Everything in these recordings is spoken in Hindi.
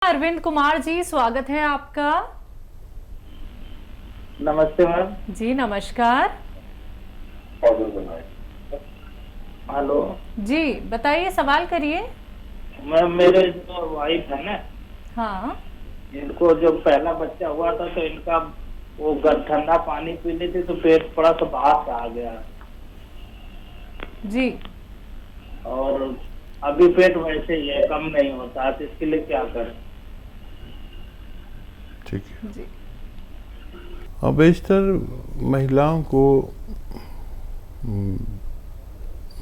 अरविंद कुमार जी, स्वागत है आपका। नमस्ते मैम। जी नमस्कार। हेलो जी बताइए, सवाल करिए। मैम, मेरे जो वाइफ है ना, हाँ इनको जब पहला बच्चा हुआ था तो इनका वो ठंडा पानी पी ली थी तो पेट थोड़ा सा बाहर से आ गया जी। और अभी पेट वैसे ही है, कम नहीं होता है, तो इसके लिए क्या करें? ठीक है। जी और बेशतर महिलाओं को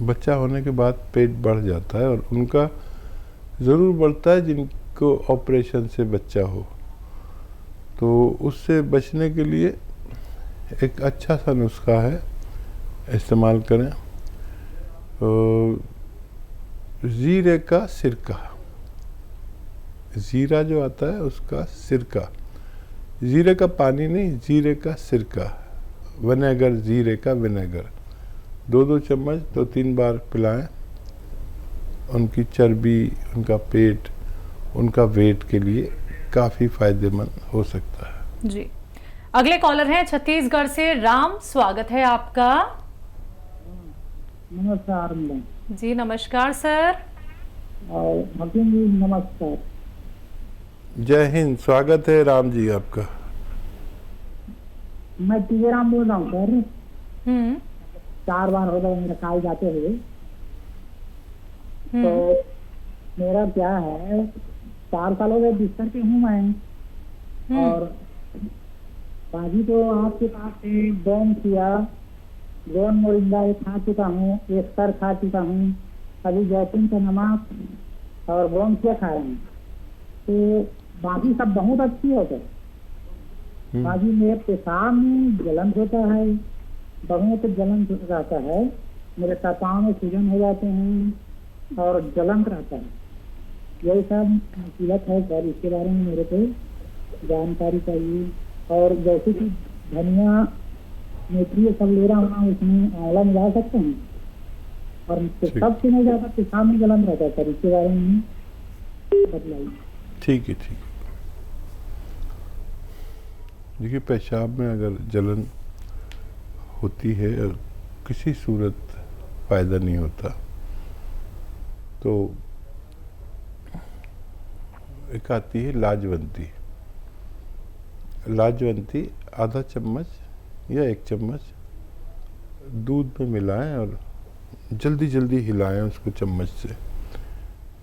बच्चा होने के बाद पेट बढ़ जाता है और उनका ज़रूर बढ़ता है जिनको ऑपरेशन से बच्चा हो, तो उससे बचने के लिए एक अच्छा सा नुस्खा है, इस्तेमाल करें। जीरे का सिरका, जीरा जो आता है उसका सिरका, जीरे का पानी नहीं, जीरे का सिरका, विनेगर, जीरे का विनेगर 2-2 चम्मच 2-3 बार पिलाएं। उनकी चर्बी, उनका पेट, उनका वेट के लिए काफ़ी फायदेमंद हो सकता है। जी। अगले कॉलर हैं छत्तीसगढ़ से राम, स्वागत है आपका। नमस्कार मैडम। जी नमस्कार सर। और हकीम जी नमस्कार। जय हिंद, स्वागत है राम जी आपका। मैं टीराम बोल रहा हूँ सर। 4 बार हो गए मेरे काल जाते हुए। तो मेरा क्या है, 4 साल हो गए बिस्तर पे हूँ मैं। और बाजी तो आपके पास से बॉम किया, गोन मोरिंगा एक खा चुका हूँ, एक सर खा चुका हूँ, अभी जैतून का नमक और बॉम किया खा रहे हैं। तो बाकी सब बहुत अच्छी है सर। बाकी मेरे पेशाब में जलन होता है, बहुत जलन रहता है, मेरे पाँव में सूजन हो जाते हैं और जलन रहता है। यही सब मुसीबत है सर, इसके बारे में मेरे को जानकारी चाहिए। और जैसे कि धनिया, मेथी ये सब ले रहा हूँ, उसमें आंवला मिला सकते हैं। और सबसे नहीं ज़्यादा पेशाब में जलन रहता है सर, इसके बारे में बतलाइए। ठीक है, ठीक है। देखिए, पेशाब में अगर जलन होती है और किसी सूरत फ़ायदा नहीं होता, तो एक आती है लाजवंती। लाजवंती आधा चम्मच या 1 चम्मच दूध में मिलाएं और जल्दी जल्दी हिलाएं उसको चम्मच से,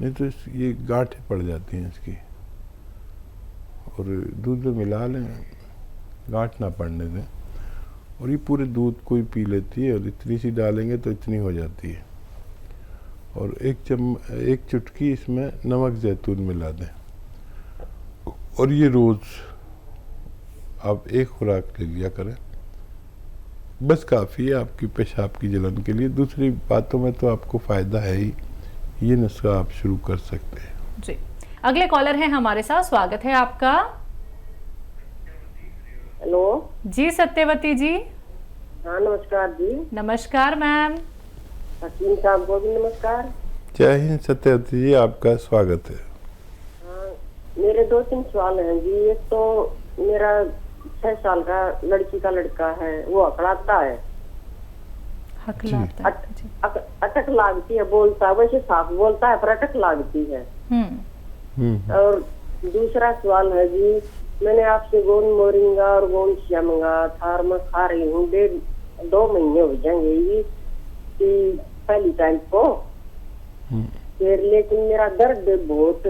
नहीं तो ये गांठें पड़ जाती हैं इसकी। और दूध में मिला लें, गांठ ना पड़ने दें, और ये पूरे दूध को ही पी लेती है। और इतनी सी डालेंगे तो इतनी हो जाती है। और 1 चुटकी इसमें नमक जैतून मिला दें, और ये रोज़ आप 1 खुराक ले लिया करें, बस काफ़ी है आपकी पेशाब की जलन के लिए। दूसरी बातों में तो आपको फ़ायदा है ही, ये नुस्खा आप शुरू कर सकते हैं। जी। अगले कॉलर हैं हमारे साथ, स्वागत है आपका। हेलो जी सत्यवती जी। हाँ नमस्कार जी। नमस्कार मैम। हकीम साहब को भी नमस्कार। जय हिंद सत्यवती जी, आपका स्वागत है। हाँ, मेरे 2-3 सवाल हैं जी। एक तो मेरा 6 साल का लड़की का लड़का है, वो अकड़ाता है, हकलाता है। अटक लागती है, बोलता है वैसे साफ बोलता है पर अटक लागती है। और दूसरा सवाल है जी, मैंने आपसे गोंद मोरिंगा और गोंद शिया मंगा था, मैं खा रही हूँ, 1.5-2 महीने हो जाएंगे ये कि पहली टाइम को। फिर लेकिन मेरा दर्द बहुत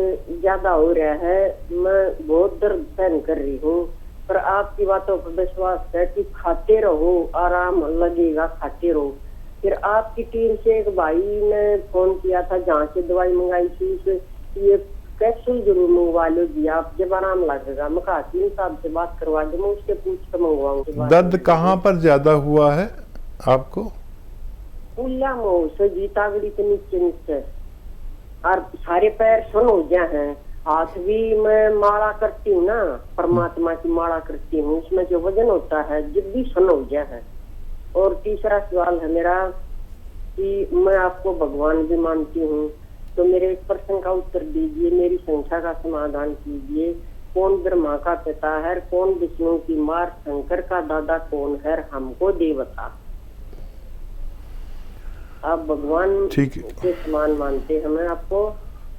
ज्यादा हो रहा है, मैं बहुत दर्द सहन कर रही हूँ। पर आपकी बातों पर विश्वास है कि खाते रहो, आराम लगेगा, खाते रहो। फिर आपकी टीम से एक भाई ने फोन किया था, जहाँ से दवाई मंगाई थी, ये कैप्सूल जरूर मंगवा लो जी आप, जब आराम लगेगा। मैं हकीम साहब से बात करवा दे, मैं उसके पूछ कर मंगवाऊंगी। दर्द कहाँ पर ज्यादा हुआ है आपको? उल्ला मुँह से जी, तागड़ी के नीचे और सारे पैर सुन हो गया है। हाथ भी मैं माला करती हूँ ना, परमात्मा की माला करती हूँ, उसमें जो वजन होता है जब भी सुन हो गया है। और तीसरा सवाल है मेरा कि मैं आपको भगवान भी मानती हूँ, तो मेरे एक प्रश्न का उत्तर दीजिए, मेरी संख्या का समाधान कीजिए। कौन ब्रह्मा का पिता है, कौन विष्णु की माँ, शंकर का दादा कौन है, हमको दे बता। आप भगवान के समान मानते हैं हमें आपको,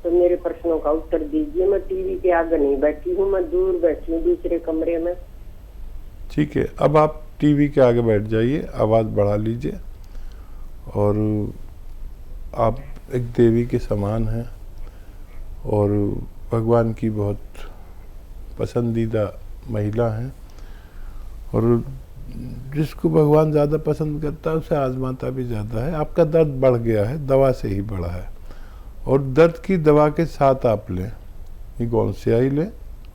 तो मेरे प्रश्नों का उत्तर दीजिए। मैं टीवी के आगे नहीं बैठी हूँ, मैं दूर बैठी हूँ दूसरे कमरे में। ठीक है, अब आप टीवी के आगे बैठ जाइए, आवाज़ बढ़ा लीजिए, और आप एक देवी के समान हैं और भगवान की बहुत पसंदीदा महिला हैं, और जिसको भगवान ज़्यादा पसंद करता है उसे आजमाता भी ज़्यादा है। आपका दर्द बढ़ गया है, दवा से ही बढ़ा है, और दर्द की दवा के साथ आप लें, ये गोंसियाई लें,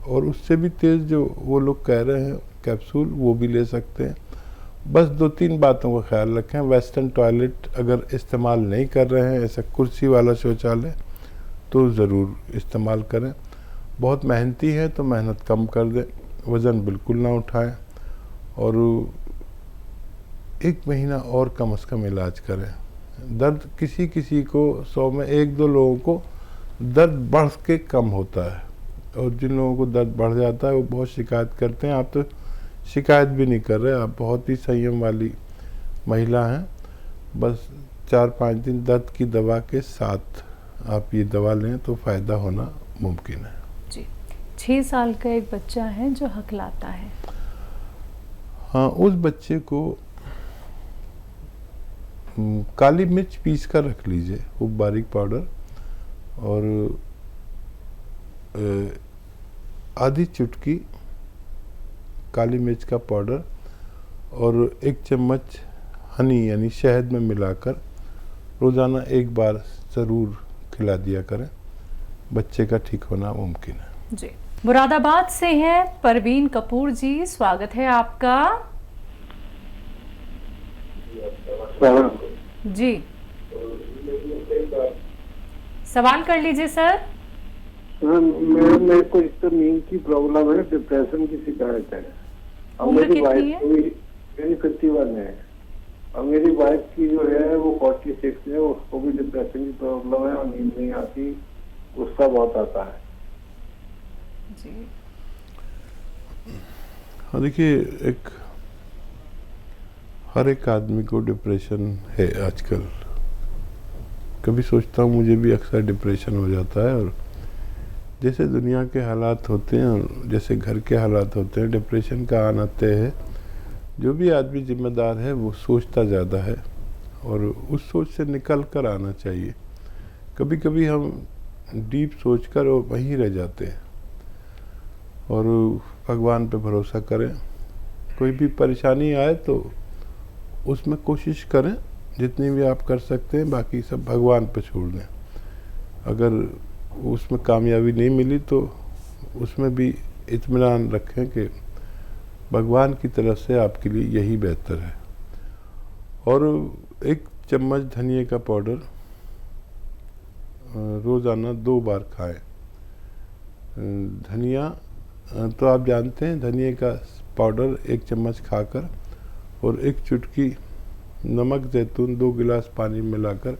और उससे भी तेज़ जो वो लोग कह रहे हैं कैप्सूल, वो भी ले सकते हैं। बस 2-3 बातों का ख्याल रखें। वेस्टर्न टॉयलेट अगर इस्तेमाल नहीं कर रहे हैं, ऐसा कुर्सी वाला शौचालय, तो ज़रूर इस्तेमाल करें। बहुत मेहनती है तो मेहनत कम कर दें, वज़न बिल्कुल ना उठाएं, और 1 महीना और कम से कम इलाज करें। दर्द किसी किसी को 100 में 1-2 लोगों को दर्द बढ़ के कम होता है, और जिन लोगों को दर्द बढ़ जाता है वो बहुत शिकायत करते हैं। आप तो शिकायत भी नहीं कर रहे, आप बहुत ही संयम वाली महिला हैं। बस 4-5 दिन दर्द की दवा के साथ आप ये दवा लें तो फ़ायदा होना मुमकिन है जी। 6 साल का एक बच्चा है जो हकलाता है। हाँ, उस बच्चे को काली मिर्च पीस कर रख लीजिए, वो बारीक पाउडर, और आधी चुटकी काली मिर्च का पाउडर और 1 चम्मच हनी यानी शहद में मिलाकर रोज़ाना 1 बार ज़रूर खिला दिया करें। बच्चे का ठीक होना मुमकिन है जी। मुरादाबाद से हैं परवीन कपूर जी, स्वागत है आपका जी। सवाल कर लीजिए सर। मेरे को इस तरह नींद की प्रॉब्लम है, डिप्रेशन की शिकायत है, और उम्र मेरी कितनी वाइफ है? मेरी 51 है, और मेरी वाइफ की जो है वो 46 है, उसको भी डिप्रेशन की प्रॉब्लम है और नींद नहीं आती, गुस्सा बहुत आता है जी। हाँ, देखिए, हर एक आदमी को डिप्रेशन है आजकल। कभी सोचता हूँ मुझे भी अक्सर डिप्रेशन हो जाता है, और जैसे दुनिया के हालात होते हैं और जैसे घर के हालात होते हैं, डिप्रेशन का आना तय है। जो भी आदमी जिम्मेदार है वो सोचता ज़्यादा है, और उस सोच से निकल कर आना चाहिए। कभी कभी हम डीप सोचकर और वहीं रह जाते हैं, और भगवान पे भरोसा करें। कोई भी परेशानी आए तो उसमें कोशिश करें जितनी भी आप कर सकते हैं, बाकी सब भगवान पे छोड़ दें। अगर उसमें कामयाबी नहीं मिली तो उसमें भी इत्मीनान रखें कि भगवान की तरफ से आपके लिए यही बेहतर है। और 1 चम्मच धनिए का पाउडर रोज़ाना 2 बार खाएं। धनिया तो आप जानते हैं, धनिए का पाउडर 1 चम्मच खाकर और 1 चुटकी नमक जैतून 2 गिलास पानी मिलाकर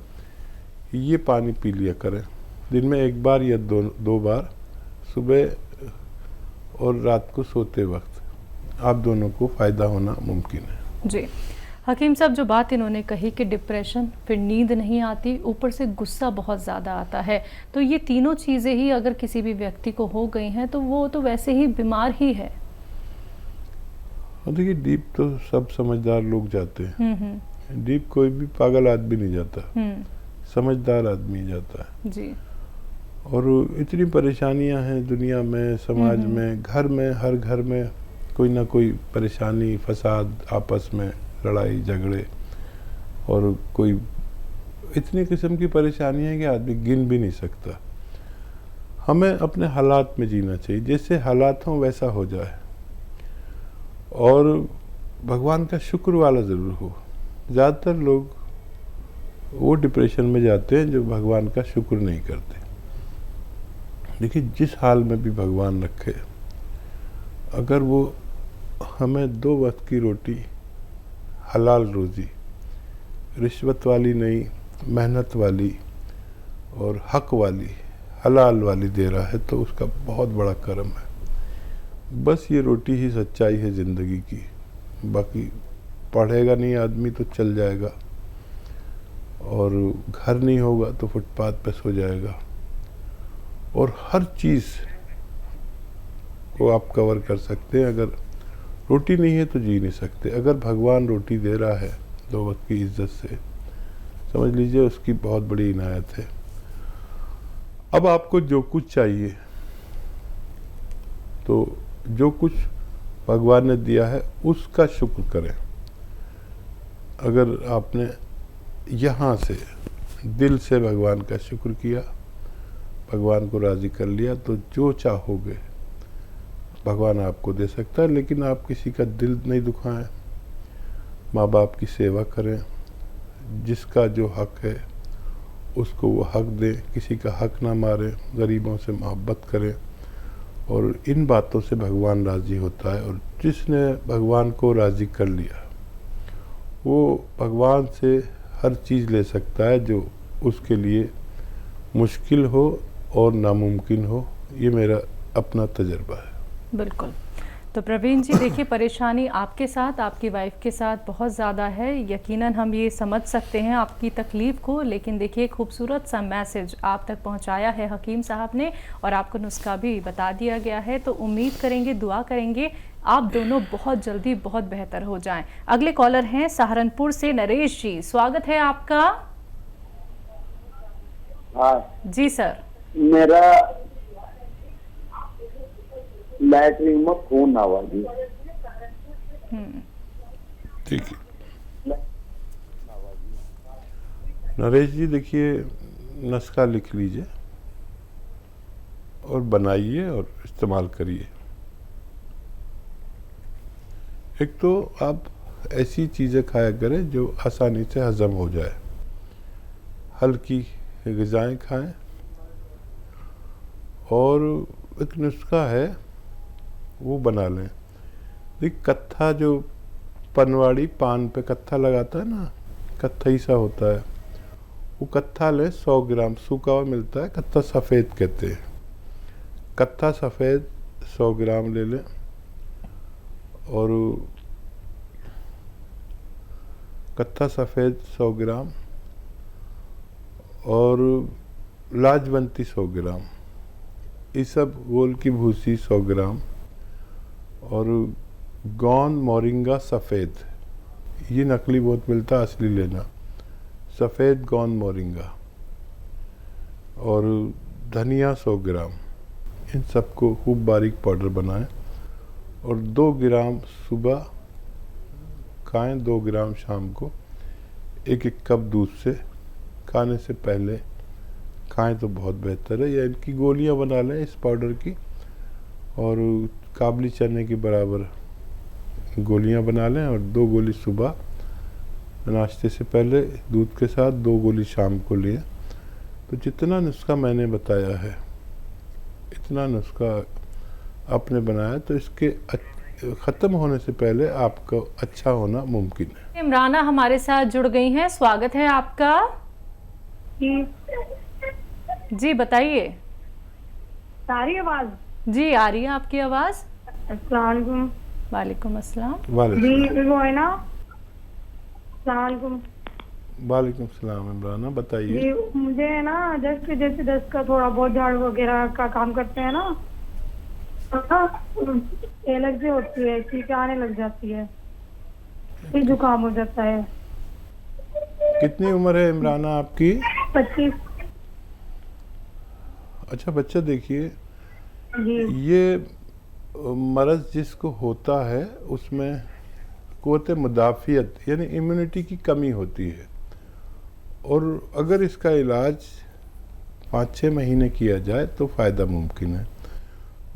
ये पानी पी लिया करें। दिन में 1 बार या 2 बार, सुबह और रात को सोते वक्त। आप दोनों को फ़ायदा होना मुमकिन है जी। हकीम साहब, जो बात इन्होंने कही कि डिप्रेशन, फिर नींद नहीं आती, ऊपर से गुस्सा बहुत ज़्यादा आता है, तो ये तीनों चीज़ें ही अगर किसी भी व्यक्ति को हो गई हैं तो वो तो वैसे ही बीमार ही है। देखिए, डीप तो सब समझदार लोग जाते हैं। डीप कोई भी पागल आदमी नहीं जाता, समझदार आदमी जाता है जी। और इतनी परेशानियां हैं दुनिया में, समाज में, घर में, हर घर में कोई ना कोई परेशानी, फसाद, आपस में लड़ाई झगड़े, और कोई इतनी किस्म की परेशानी है कि आदमी गिन भी नहीं सकता। हमें अपने हालात में जीना चाहिए, जैसे हालात हों वैसा हो जाए, और भगवान का शुक्र वाला ज़रूर हो। ज़्यादातर लोग वो डिप्रेशन में जाते हैं जो भगवान का शुक्र नहीं करते। देखिए, जिस हाल में भी भगवान रखे, अगर वो हमें 2 वक्त की रोटी, हलाल रोज़ी, रिश्वत वाली नहीं, मेहनत वाली, और हक वाली, हलाल वाली दे रहा है, तो उसका बहुत बड़ा करम है। बस ये रोटी ही सच्चाई है ज़िंदगी की। बाकी पढ़ेगा नहीं आदमी तो चल जाएगा, और घर नहीं होगा तो फुटपाथ पे सो जाएगा, और हर चीज़ को आप कवर कर सकते हैं। अगर रोटी नहीं है तो जी नहीं सकते। अगर भगवान रोटी दे रहा है 2 वक्त की इज्जत से, समझ लीजिए उसकी बहुत बड़ी इनायत है। अब आपको जो कुछ चाहिए, तो जो कुछ भगवान ने दिया है उसका शुक्र करें। अगर आपने यहाँ से दिल से भगवान का शुक्र किया, भगवान को राज़ी कर लिया, तो जो चाहोगे भगवान आपको दे सकता है। लेकिन आप किसी का दिल नहीं दुखाएं, माँ बाप की सेवा करें, जिसका जो हक है उसको वो हक दें, किसी का हक ना मारें, गरीबों से मोहब्बत करें, और इन बातों से भगवान राज़ी होता है। और जिसने भगवान को राज़ी कर लिया वो भगवान से हर चीज़ ले सकता है जो उसके लिए मुश्किल हो और नामुमकिन हो। ये मेरा अपना तजर्बा है। बिल्कुल। तो प्रवीण जी देखिए, परेशानी आपके साथ, आपकी वाइफ के साथ बहुत ज़्यादा है। यकीनन हम ये समझ सकते हैं आपकी तकलीफ़ को, लेकिन देखिए खूबसूरत सा मैसेज आप तक पहुंचाया है हकीम साहब ने, और आपको नुस्खा भी बता दिया गया है। तो उम्मीद करेंगे, दुआ करेंगे आप दोनों बहुत जल्दी बहुत बेहतर हो जाएं। अगले कॉलर हैं सहारनपुर से नरेश जी, स्वागत है आपका। हाँ जी सर। मेरा लैटरिन में खून आवा जी। ठीक है नरेश जी, देखिए नुस्खा लिख लीजिए और बनाइए और इस्तेमाल करिए। एक तो आप ऐसी चीज़ें खाया करें जो आसानी से हज़म हो जाए, हल्की ग़िज़ाएँ खाएं। और एक नुस्खा है वो बना लें। देख, कत्था जो पनवाड़ी पान पे कत्था लगाता है ना, कत्था ही सा होता है, वो कत्था लें 100 ग्राम, सूखा हुआ मिलता है, कत्था सफ़ेद कहते हैं। कत्था सफ़ेद 100 ग्राम ले लें, और कत्था सफ़ेद 100 ग्राम, और लाजवंती 100 ग्राम, ये सब गोल की भूसी 100 ग्राम, और गोंद मोरिंगा सफ़ेद, ये नकली बहुत मिलता है, असली लेना, सफ़ेद गोंद मोरिंगा, और धनिया 100 ग्राम। इन सबको खूब बारीक पाउडर बनाएं, और 2 ग्राम सुबह खाएं, 2 ग्राम शाम को। 1-1 कप दूध से खाने से पहले खाएं तो बहुत बेहतर है। या इनकी गोलियां बना लें इस पाउडर की, और काबली चने के बराबर गोलियां बना लें, और 2 गोली सुबह नाश्ते से पहले दूध के साथ, 2 गोली शाम को लें। तो जितना नुस्खा मैंने बताया है, इतना नुस्खा आपने बनाया, तो इसके ख़त्म होने से पहले आपका अच्छा होना मुमकिन है। इमराना हमारे साथ जुड़ गई हैं, स्वागत है आपका। जी बताइए। सारी आवाज जी आ रही है आपकी आवाज़। अस्सलाम वालेकुम। वालेकुम अस्सलाम। जी वो है ना, अस्सलाम वालेकुम। वालेकुम सलाम। इमराना बताइए। जी मुझे है ना, जैसे दस्त का थोड़ा बहुत झाड़ू वगैरह का काम करते हैं ना, एलर्जी होती है, चीखें आने लग जाती है, फिर जुकाम हो जाता है। कितनी उम्र है इमराना आपकी? 25। अच्छा बच्चा, देखिए जी ये मर्ज़ जिसको होता है उसमें क़ुव्वत मुदाफ़ियत यानी इम्यूनिटी की कमी होती है, और अगर इसका इलाज 5-6 महीने किया जाए तो फ़ायदा मुमकिन है,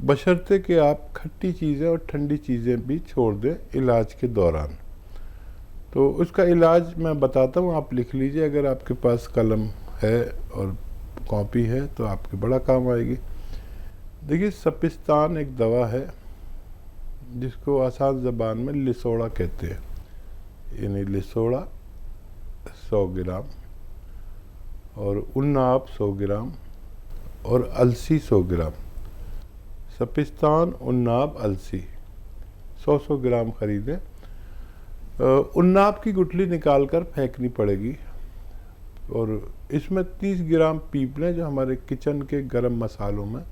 बशर्ते कि आप खट्टी चीज़ें और ठंडी चीज़ें भी छोड़ दें इलाज के दौरान। तो उसका इलाज मैं बताता हूँ, आप लिख लीजिए। अगर आपके पास कलम है और कॉपी है तो आपके बड़ा काम आएगी। देखिए, सपिस्तान एक दवा है जिसको आसान ज़बान में लिसोड़ा कहते हैं, यानी लिसोड़ा 100 ग्राम, और उन्नाब 100 ग्राम और अलसी 100 ग्राम। सपिस्तान, उन्नाब, अलसी 100-100 ग्राम खरीदें। उन्नाब की गुठली निकाल कर फेंकनी पड़ेगी और इसमें 30 ग्राम पीपलें जो हमारे किचन के गरम मसालों में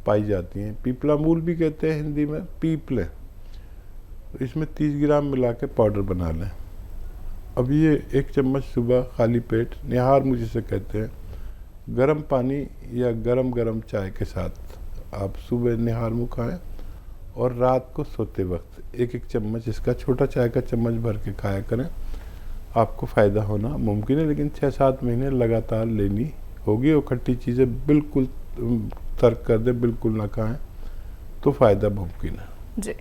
पाई जाती हैं, पीपला मूल भी कहते हैं हिंदी में, पीपलें, इसमें 30 ग्राम मिला के पाउडर बना लें। अब ये 1 चम्मच सुबह खाली पेट, निहार मुँह जिसे कहते हैं, गर्म पानी या गरम चाय के साथ आप सुबह निहार मुँह खाएं और रात को सोते वक्त 1-1 चम्मच इसका छोटा चाय का चम्मच भर के खाया करें। आपको फ़ायदा होना मुमकिन है, लेकिन 6-7 महीने लगातार लेनी होगी और खट्टी चीज़ें बिल्कुल तर्क कर दें, बिल्कुल ना खाएं, तो फ़ायदा मुमकिन है। जी।